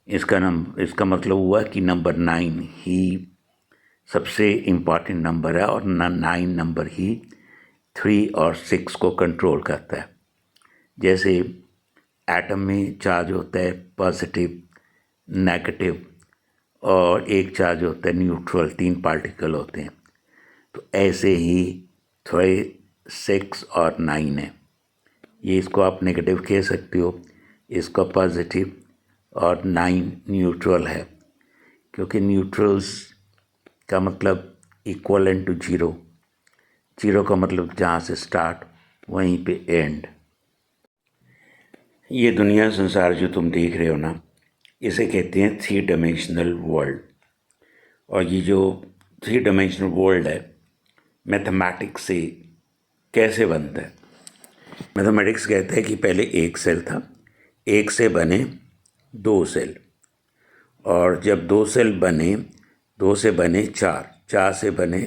इसका मतलब हुआ कि नंबर 9 ही सबसे इम्पॉर्टेंट नंबर है और 9 नंबर ही 3 और 6 को कंट्रोल करता है। जैसे एटम में चार्ज होता है पॉजिटिव, नेगेटिव और एक चार्ज होता है न्यूट्रल, 3 पार्टिकल होते हैं। तो ऐसे ही 3, 6 और 9 है। ये इसको आप नेगेटिव कह सकते हो, इसका पॉजिटिव, और 9 न्यूट्रल है, क्योंकि न्यूट्रल्स का मतलब इक्वलेंट टू जीरो। जीरो का मतलब जहाँ से स्टार्ट वहीं पे एंड। ये दुनिया संसार जो तुम देख रहे हो ना, इसे कहते हैं 3 डायमेंशनल वर्ल्ड। और ये जो 3 डायमेंशनल वर्ल्ड है, मैथमेटिक्स से कैसे बनता है? मैथमेटिक्स कहता है कि पहले एक सेल था, एक से बने 2 सेल, और जब 2 सेल बने, 2 से बने 4, 4 से बने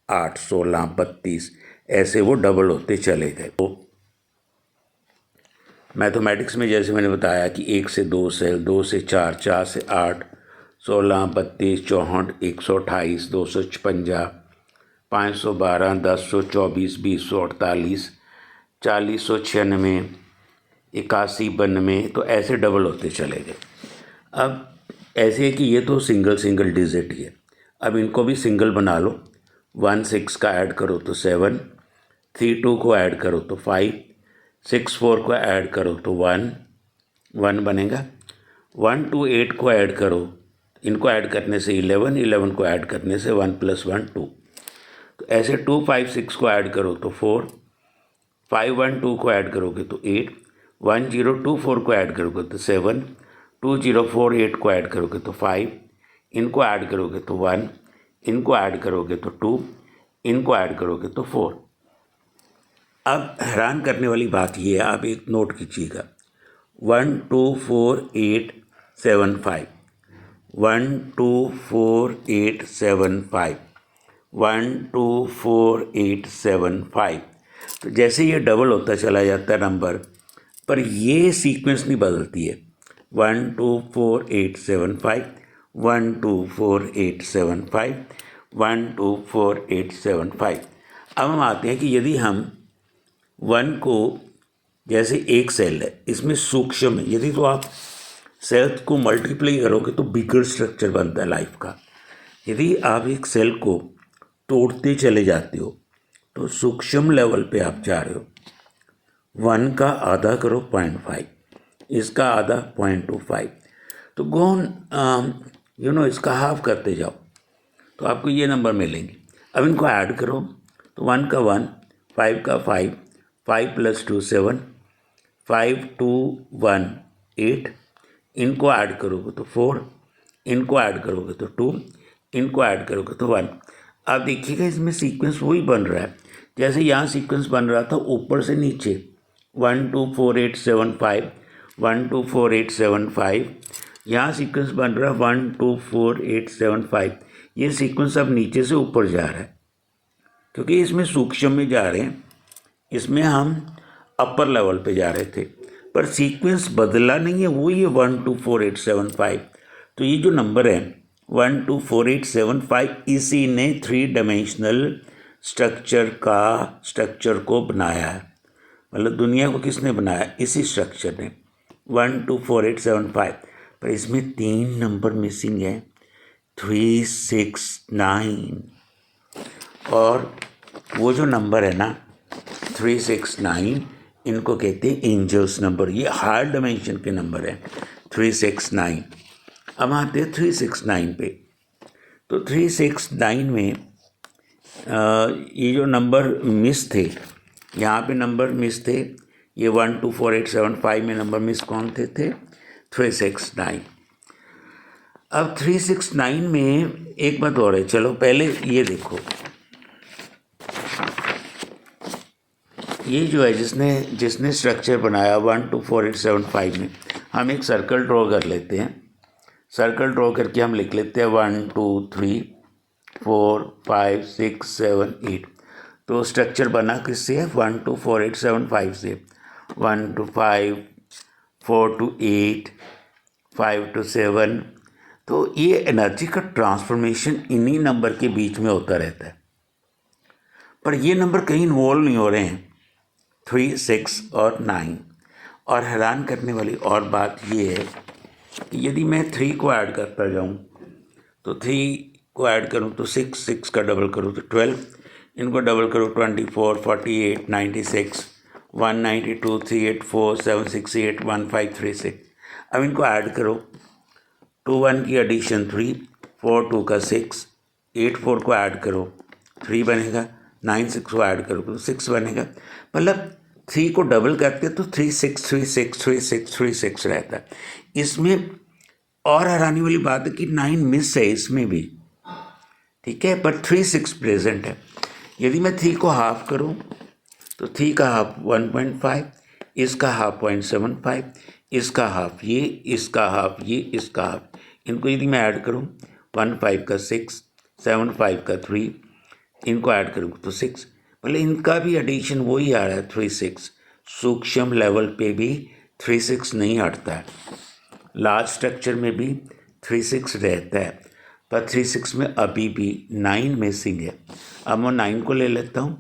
8, 16, 32, ऐसे वो डबल होते चले गए। तो मैथमेटिक्स में जैसे मैंने बताया कि 1 से 2 सेल, 2 से 4, 4 से 8, 16, 32, 64, 128, 256, 512, 1024, 2048, 4096, 8192, तो ऐसे डबल होते चले गए। अब ऐसे है कि ये तो सिंगल डिजिट ही है। अब इनको भी सिंगल बना लो। 1 6 का ऐड करो तो 7, 3 2 को ऐड करो तो 5, 6 4 को ऐड करो तो 1 1 बनेगा। 1 2 8 को ऐड करो, इनको ऐड करने से 11, 11 को ऐड करने से 1 + 1 2। तो ऐसे 2 5 6 को ऐड करो तो 4, 5 1 2 को ऐड करोगे तो 8, 1 0 2 4 को ऐड करोगे तो 7, 2 0 4 8 को ऐड करोगे तो 5, इनको ऐड करोगे तो 1, इनको ऐड करोगे तो 2, इनको ऐड करोगे तो 4। अब हैरान करने वाली बात यह है, आप एक नोट कीजिएगा, 1 2 4 8 7 5, 1 2 4 8 7 5, 1 2 4 8 7 5। तो जैसे ये डबल होता चला जाता है नंबर, पर ये सीक्वेंस नहीं बदलती है। 1 2 4 8 7 5, 1 2 4 8 7 5, 1 2 4 8 7 5। अब हम आते हैं कि यदि हम 1 को, जैसे एक सेल है, इसमें सूक्ष्म है, यदि तो आप सेल को मल्टीप्लाई करोगे तो बिगर स्ट्रक्चर बनता है लाइफ का। यदि आप एक सेल को तोड़ते चले जाते हो तो सूक्ष्म लेवल पे आप जा रहे हो। 1 का आधा करो 0.5, इसका आधा 0.25, तो गोन इसका हाफ करते जाओ तो आपको ये नंबर मिलेंगे। अब इनको ऐड करो तो 1 का 1, 5 का 5, 5 + 2 7, 5 2 1 8, इनको ऐड करोगे तो 4, इनको ऐड करोगे तो 2, इनको ऐड करोगे तो 1। आप देखिएगा इसमें सीक्वेंस वही बन रहा है जैसे यहाँ सीक्वेंस बन रहा था ऊपर से नीचे। 1 2 4 8 7 5, 1 2 4 8 7 5, यहाँ सीक्वेंस बन रहा है 1 2 4 8 7 5। ये सीक्वेंस अब नीचे से ऊपर जा रहा है क्योंकि इसमें सूक्ष्म में जा रहे हैं, इसमें हम अपर लेवल पे जा रहे थे, पर सीक्वेंस बदला नहीं है, वही है 1 2 4 8 7 5। तो ये जो नंबर है 1 2 4 8 7 5, इसी ने 3 डायमेंशनल स्ट्रक्चर को बनाया है। मतलब दुनिया को किसने बनाया? इसी स्ट्रक्चर ने। 1 2 4 8 7 5, पर इसमें 3 नंबर मिसिंग है, 3 6 9। और वो जो नंबर है ना 3 6 9, इनको कहते हैं एंजल्स नंबर। ये हायर डायमेंशन के नंबर है 3 6 9। अब आते हैं 3 6 9 पे। तो 3 6 9 में ये जो नंबर मिस थे, यहाँ पे नंबर मिस थे, ये 1 2 4 8 7 5 में नंबर मिस कौन थे 3 6 9। अब 3 6 9 में एक बात और है, चलो पहले ये देखो, ये जो है जिसने स्ट्रक्चर बनाया 1 2 4 8 7 5 में, हम एक सर्कल ड्रॉ कर लेते हैं। सर्कल ड्रॉ करके हम लिख लेते हैं 1 2 3 4 5 6 7 8। तो स्ट्रक्चर बना किससे है? 1 2 4 8 7 5 से। 1 2 5, 4 2 8, 5 to 7। तो ये एनर्जी का ट्रांसफॉर्मेशन इन्हीं नंबर के बीच में होता रहता है, पर ये नंबर कहीं इन्वॉल्व नहीं हो रहे हैं, 3, 6 और 9। और हैरान करने वाली और बात ये है कि यदि मैं 3 को ऐड करता जाऊँ तो 3 को ऐड करूँ तो 6, 6 का डबल करूँ तो 12, इनको डबल करूँ 24, 48, 96, 192, 384, 768, 1536। अब इनको ऐड करो, 2 1 की एडिशन 3, 4 2 का 6, 8 4 को ऐड करो 3 बनेगा, 9 6 को ऐड करो तो 6 बनेगा। मतलब 3 को डबल करते तो 3 6 3 6 3 6 3 6 रहता है। इसमें और हैरानी वाली बात है कि 9 मिस है इसमें भी, ठीक है, पर 3 6 प्रेजेंट है। यदि मैं 3 को हाफ करूं तो 3 का हाफ 1.5, इसका हाफ 0.75, इसका हाफ ये, इसका हाफ ये, इसका हाफ, इनको यदि मैं ऐड करूं 1 5 का 6, 7 5 का 3, इनको ऐड करूँ तो 6, मतलब इनका भी एडिशन वही आ रहा है 3 6। सूक्ष्म लेवल पे भी 3 6 नहीं हटता है, लार्ज स्ट्रक्चर में भी 3 6 रहता है, पर 3 6 में अभी भी 9 मिसिंग है। अब मैं 9 को ले लेता हूँ,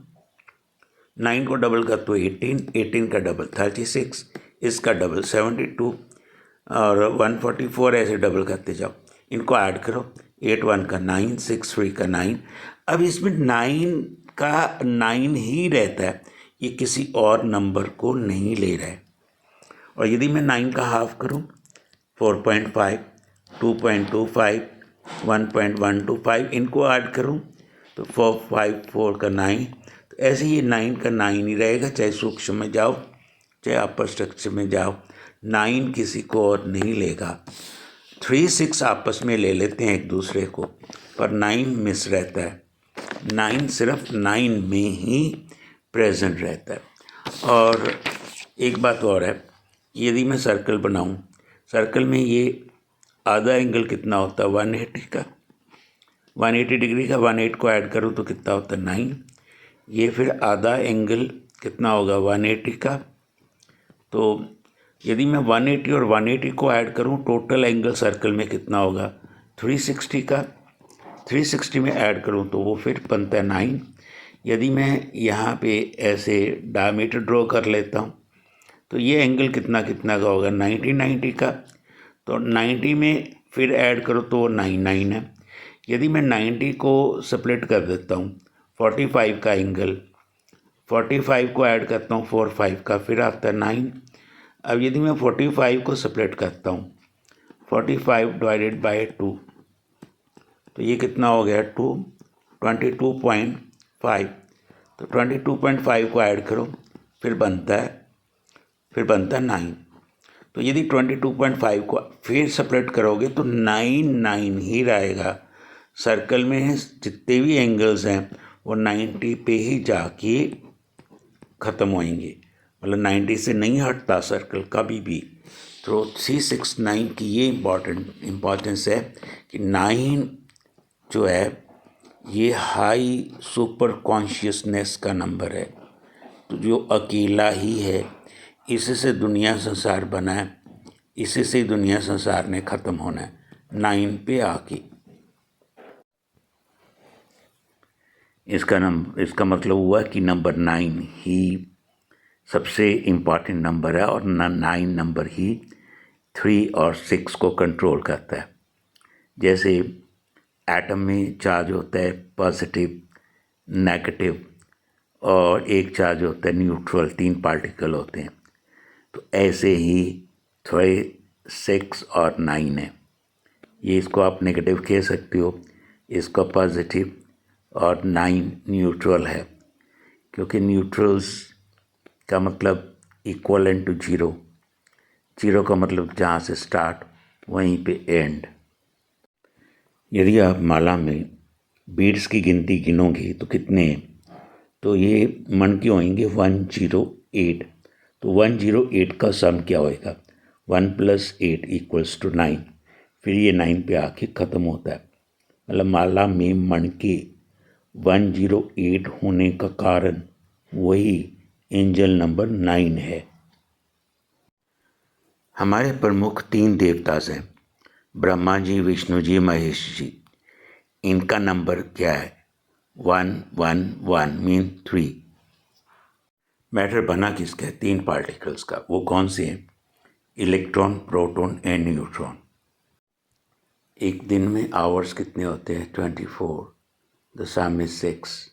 9 को डबल कर तो 18, 18 का डबल 36, इसका डबल 72 और 144, ऐसे डबल करते जाओ, इनको ऐड करो, 8 1 का 9, 6 3 का 9। अब इसमें 9 का 9 ही रहता है, ये किसी और नंबर को नहीं ले रहा है। और यदि मैं 9 का हाफ करूं 4.5, 2.25, 1.125, इनको ऐड करूं तो 4 5 4 का 9, तो ऐसे ही 9 का 9 ही रहेगा, चाहे सूक्ष्म में जाओ चाहे अपर स्ट्रक्चर में जाओ, 9 किसी को और नहीं लेगा। 3 6 आपस में ले लेते हैं एक दूसरे को, पर 9 मिस रहता है, 9 सिर्फ 9 में ही प्रेजेंट रहता है। और एक बात और है, यदि मैं सर्कल बनाऊं, सर्कल में ये आधा एंगल कितना होता है 180 का, 180 डिग्री का 18 को ऐड करूं तो कितना होता है 9। ये फिर आधा एंगल कितना होगा 180 का, तो यदि मैं 180 और 180 को ऐड करूं, टोटल एंगल सर्कल में कितना होगा 360 का, 360 में ऐड करूं तो वो फिर बनता है 9। यदि मैं यहाँ पे ऐसे डायमीटर ड्रॉ कर लेता हूँ तो ये एंगल कितना कितना का होगा 90 90 का, तो 90 में फिर ऐड करो तो वो 9 है। यदि मैं 90 को स्प्लिट कर देता हूँ 45 का एंगल, 45 को ऐड करता हूँ 4 5 का, फिर आता है 9। अब यदि मैं 45 को स्प्लिट करता हूँ 45 डिवाइडेड बाय 2, तो ये कितना हो गया 2, 22.5, तो 22.5 को ऐड करो फिर बनता है 9। तो यदि 22.5 को फिर सेपरेट करोगे तो 9 9 ही रहेगा। सर्कल में जितने भी एंगल्स हैं वो 90 पे ही जाके ख़त्म होएंगे, मतलब 90 से नहीं हटता सर्कल कभी भी। तो 369 की ये इम्पॉर्टेंस है कि 9 जो है ये हाई सुपर कॉन्शियसनेस का नंबर है, तो जो अकेला ही है, इसी से दुनिया संसार बना है, इसी से दुनिया संसार ने ख़त्म होना है 9 पे आके। इसका मतलब हुआ कि नंबर 9 ही सबसे इम्पॉर्टेंट नंबर है, और 9 नंबर ही 3 और 6 को कंट्रोल करता है। जैसे एटम में चार्ज होता है पॉजिटिव, नेगेटिव, और एक चार्ज होता है न्यूट्रल, 3 पार्टिकल होते हैं, तो ऐसे ही 3 6 और 9 है। ये इसको आप नेगेटिव कह सकते हो, इसको पॉजिटिव, और 9 न्यूट्रल है, क्योंकि न्यूट्रल्स का मतलब इक्वलेंट टू जीरो, जीरो का मतलब जहाँ से स्टार्ट वहीं पे एंड। यदि आप माला में बीड्स की गिनती गिनोगे तो कितने हैं, तो ये मन के होंगे 108, तो 108 का सम क्या होएगा 1 + 8 = 9, फिर ये 9 पे आके ख़त्म होता है। मतलब माला में मन के 108 होने का कारण वही एंजल नंबर 9 है। हमारे प्रमुख 3 देवता हैं, ब्रह्मा जी, विष्णु जी, महेश जी। इनका नंबर क्या है? 111 मीन 3। मैटर बना किसका है? 3 पार्टिकल्स का। वो कौन से हैं? Electron, proton and neutron. एक दिन में आवर्स कितने होते हैं? 24। The some is 6।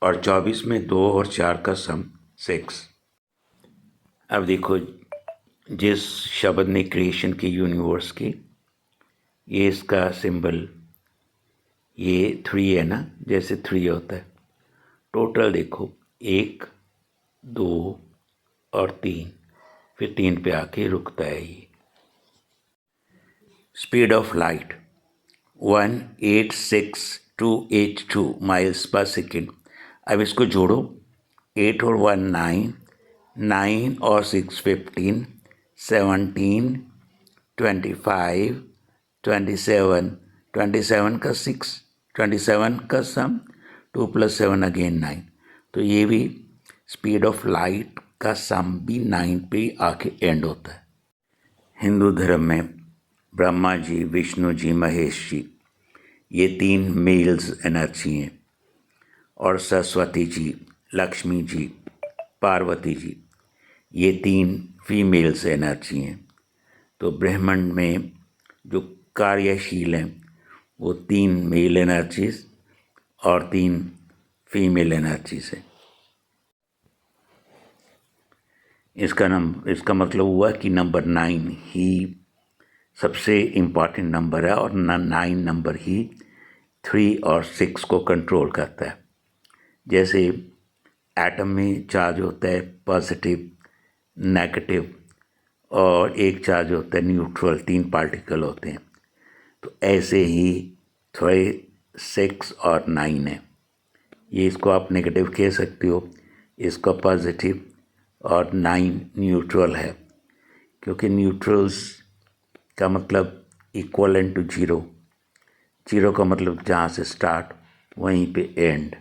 और 24 में 2 और 4 का सम 6। अब देखो, जिस शब्द ने क्रिएशन की, यूनिवर्स की, ये इसका सिंबल, ये 3 है ना, जैसे 3 होता है। टोटल देखो 1, 2 और 3, फिर 3 पे आके रुकता है ये। Speed of light 186,282 miles per second. अब इसको जोड़ो, 8 और 1 9, 9 और 6 15, 17, 25, 27, 27 का 6, 27 का सम 2 + 7 अगेन 9। तो ये भी स्पीड ऑफ लाइट का सम भी 9 पे आके एंड होता है। हिंदू धर्म में ब्रह्मा जी, विष्णु जी, महेश जी, ये 3 मेल्स एनर्जी हैं, और सरस्वती जी, लक्ष्मी जी, पार्वती जी, ये 3 फीमेल्स एनर्जी हैं। तो ब्रह्मांड में जो कार्यशील हैं वो 3 मेल एनर्जीज और 3 फीमेल एनर्जीज है। इसका मतलब हुआ कि नंबर 9 ही सबसे इम्पॉर्टेंट नंबर है, और 9 नंबर ही 3 और 6 को कंट्रोल करता है। जैसे एटम में चार्ज होता है पॉजिटिव, नेगेटिव, और एक चार्ज होता है न्यूट्रल, 3 पार्टिकल होते हैं। तो ऐसे ही 3, 6 और 9 है। ये इसको आप नेगेटिव कह सकते हो, इसको पॉजिटिव, और 9 न्यूट्रल है, क्योंकि न्यूट्रल्स का मतलब इक्वलेंट टू 0। 0 का मतलब जहाँ से स्टार्ट वहीं पे एंड।